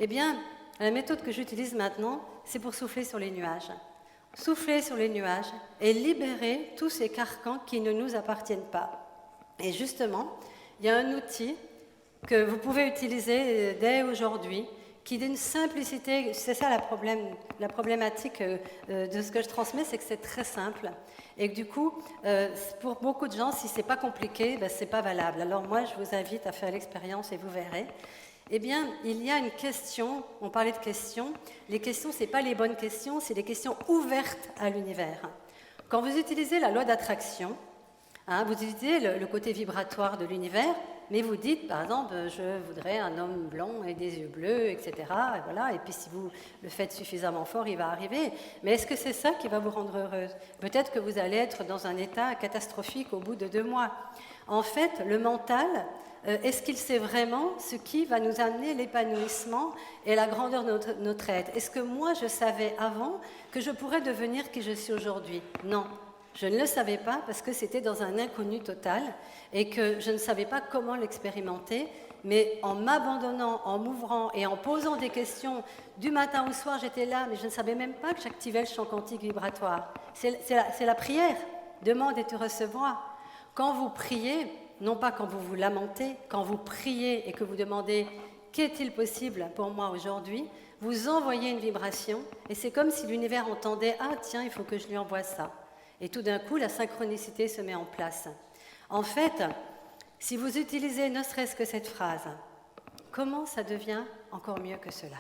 Eh bien, la méthode que j'utilise maintenant, c'est pour souffler sur les nuages. Souffler sur les nuages et libérer tous ces carcans qui ne nous appartiennent pas. Et justement, il y a un outil que vous pouvez utiliser dès aujourd'hui, qui d'une simplicité, c'est ça la problématique de ce que je transmets, c'est que c'est très simple. Et que du coup, pour beaucoup de gens, si ce n'est pas compliqué, ce n'est pas valable. Alors moi, je vous invite à faire l'expérience et vous verrez. Eh bien, il y a une question, on parlait de questions, les questions, ce n'est pas les bonnes questions, c'est des questions ouvertes à l'univers. Quand vous utilisez la loi d'attraction, vous utilisez le côté vibratoire de l'univers, mais vous dites, par exemple, je voudrais un homme blond et des yeux bleus, etc. Et voilà, et puis si vous le faites suffisamment fort, il va arriver. Mais est-ce que c'est ça qui va vous rendre heureuse? Peut-être que vous allez être dans un état catastrophique au bout de 2 mois. En fait, le mental, est-ce qu'il sait vraiment ce qui va nous amener l'épanouissement et la grandeur de notre être? Est-ce que moi, je savais avant que je pourrais devenir qui je suis aujourd'hui? Non. Je ne le savais pas parce que c'était dans un inconnu total et que je ne savais pas comment l'expérimenter, mais en m'abandonnant, en m'ouvrant et en posant des questions du matin au soir, j'étais là, mais je ne savais même pas que j'activais le champ quantique vibratoire. C'est la prière, demande et tu recevras. Quand vous priez, non pas quand vous vous lamentez, quand vous priez et que vous demandez « qu'est-il possible pour moi aujourd'hui ?», vous envoyez une vibration et c'est comme si l'univers entendait « ah tiens, il faut que je lui envoie ça ». Et tout d'un coup, la synchronicité se met en place. En fait, si vous utilisez ne serait-ce que cette phrase, comment ça devient encore mieux que cela?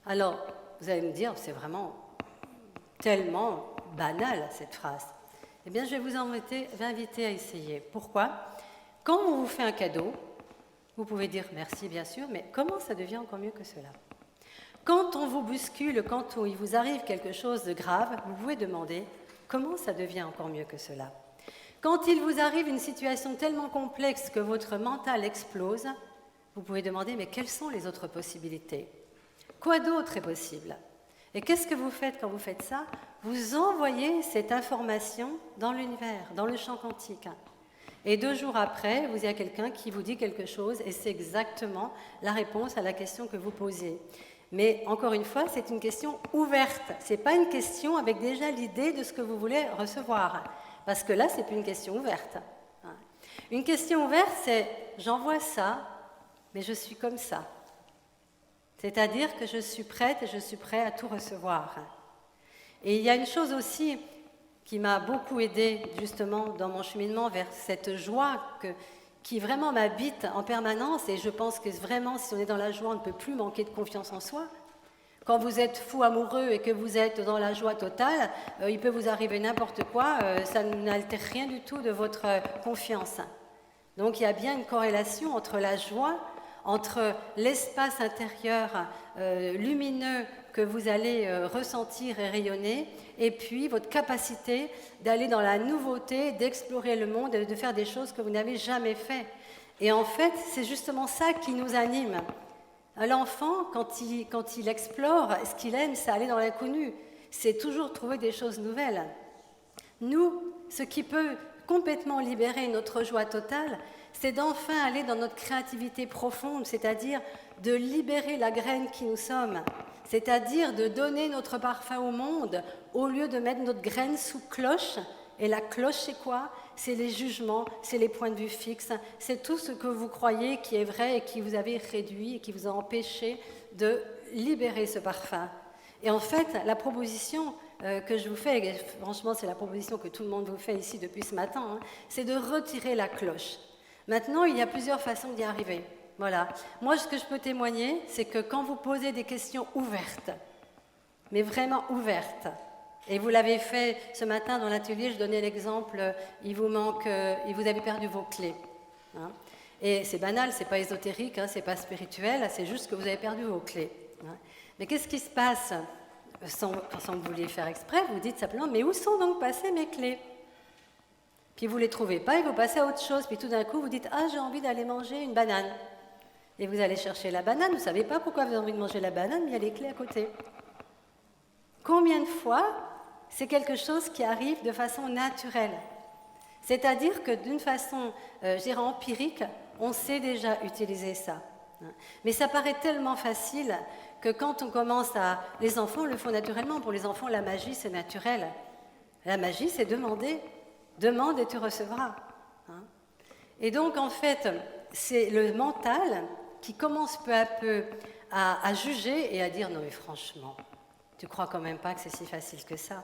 Alors, vous allez me dire, c'est vraiment tellement banal cette phrase. Eh bien, je vais vous inviter à essayer. Pourquoi? Quand on vous fait un cadeau, vous pouvez dire merci bien sûr, mais comment ça devient encore mieux que cela? Quand on vous bouscule, quand il vous arrive quelque chose de grave, vous pouvez demander comment ça devient encore mieux que cela. Quand il vous arrive une situation tellement complexe que votre mental explose, vous pouvez demander mais quelles sont les autres possibilités? Quoi d'autre est possible? Et qu'est-ce que vous faites quand vous faites ça? Vous envoyez cette information dans l'univers, dans le champ quantique. Et 2 jours après, vous avez quelqu'un qui vous dit quelque chose et c'est exactement la réponse à la question que vous posez. Mais encore une fois, c'est une question ouverte. Ce n'est pas une question avec déjà l'idée de ce que vous voulez recevoir. Parce que là, ce n'est plus une question ouverte. Une question ouverte, c'est « j'envoie ça, mais je suis comme ça ». C'est-à-dire que je suis prête et je suis prêt à tout recevoir. Et il y a une chose aussi qui m'a beaucoup aidée justement dans mon cheminement vers cette joie qui vraiment m'habite en permanence, et je pense que vraiment, si on est dans la joie, on ne peut plus manquer de confiance en soi. Quand vous êtes fou amoureux et que vous êtes dans la joie totale, il peut vous arriver n'importe quoi, ça n'altère rien du tout de votre confiance. Donc il y a bien une corrélation entre la joie, entre l'espace intérieur lumineux que vous allez ressentir et rayonner, et puis votre capacité d'aller dans la nouveauté, d'explorer le monde et de faire des choses que vous n'avez jamais fait. Et en fait, c'est justement ça qui nous anime. L'enfant, quand il explore, ce qu'il aime, c'est aller dans l'inconnu. C'est toujours trouver des choses nouvelles. Nous, ce qui peut complètement libérer notre joie totale, c'est d'enfin aller dans notre créativité profonde, c'est-à-dire de libérer la graine qui nous sommes, c'est-à-dire de donner notre parfum au monde au lieu de mettre notre graine sous cloche. Et la cloche, c'est quoi? C'est les jugements, c'est les points de vue fixes, c'est tout ce que vous croyez qui est vrai et qui vous avez réduit et qui vous a empêché de libérer ce parfum. Et en fait, la proposition que je vous fais, et franchement c'est la proposition que tout le monde vous fait ici depuis ce matin, c'est de retirer la cloche. Maintenant, il y a plusieurs façons d'y arriver. Voilà. Moi, ce que je peux témoigner, c'est que quand vous posez des questions ouvertes, mais vraiment ouvertes, et vous l'avez fait ce matin dans l'atelier, je donnais l'exemple, il vous avez perdu vos clés. Hein. Et c'est banal, c'est pas ésotérique, c'est pas spirituel, c'est juste que vous avez perdu vos clés. Hein. Mais qu'est-ce qui se passe sans que vous vouliez faire exprès? Vous dites simplement, mais où sont donc passées mes clés? Puis vous ne les trouvez pas et vous passez à autre chose. Puis tout d'un coup, vous dites « Ah, j'ai envie d'aller manger une banane ». Et vous allez chercher la banane, vous ne savez pas pourquoi vous avez envie de manger la banane, mais il y a les clés à côté. Combien de fois c'est quelque chose qui arrive de façon naturelle? C'est-à-dire que d'une façon, je dirais empirique, on sait déjà utiliser ça. Mais ça paraît tellement facile que quand on commence à... Les enfants le font naturellement. Pour les enfants, la magie, c'est naturel. La magie, c'est demander. Demande et tu recevras. Et donc, en fait, c'est le mental qui commence peu à peu à juger et à dire « Non, mais franchement, tu crois quand même pas que c'est si facile que ça ?»